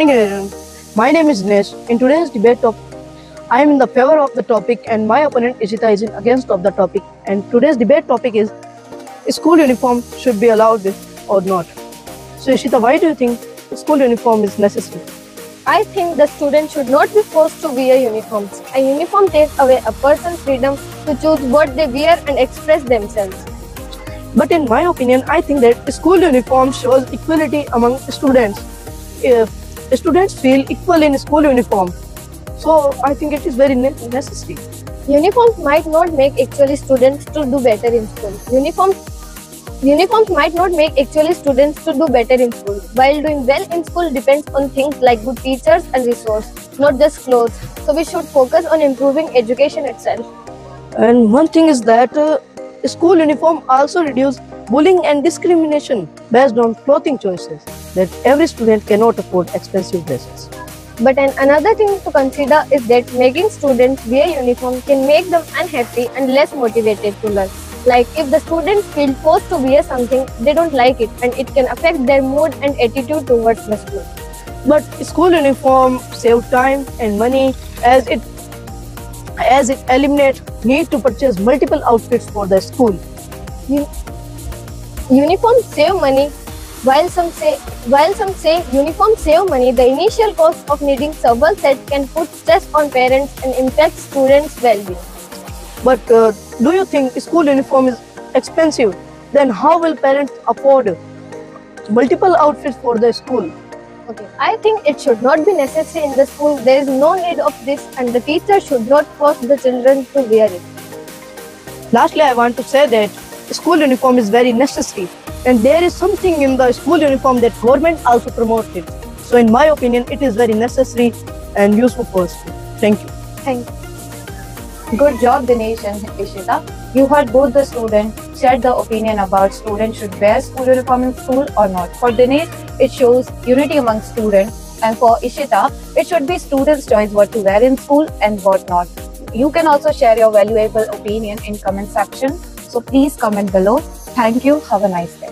Morning, everyone. My name is Nesh. In today's debate topic, I am in the favor of the topic and my opponent Ishita is in against of the topic. And today's debate topic is school uniform should be allowed or not. So Ishita, why do you think school uniform is necessary? I think the student should not be forced to wear uniforms. A uniform takes away a person's freedom to choose what they wear and express themselves. But in my opinion, I think that school uniform shows equality among students. If students feel equal in school uniform, so I think it is very necessary. Uniforms might not make actually students to do better in school. Uniforms might not make actually students to do better in school. While doing well in school depends on things like good teachers and resources, not just clothes. So we should focus on improving education itself. And one thing is that school uniform also reduce bullying and discrimination based on clothing choices, that every student cannot afford expensive dresses. But another thing to consider is that making students wear uniform can make them unhappy and less motivated to learn. Like if the students feel forced to wear something, they don't like it and it can affect their mood and attitude towards the school. But school uniform save time and money as it eliminates need to purchase multiple outfits for the school. Uniforms save money. While some say uniforms save money, the initial cost of needing several sets can put stress on parents and impact students' well-being. But do you think school uniform is expensive? Then how will parents afford multiple outfits for the school? Okay, I think it should not be necessary in the school. There is no need of this and the teacher should not force the children to wear it. Lastly, I want to say that school uniform is very necessary and there is something in the school uniform that government also promotes it. So in my opinion, it is very necessary and useful for school. Thank you. Thank you. Good job, Dinesh and Ishita. You heard both the students shared the opinion about students should wear school uniform in school or not. For Dinesh, it shows unity among students, and for Ishita, it should be students' choice what to wear in school and what not. You can also share your valuable opinion in comment section. So please comment below. Thank you. Have a nice day.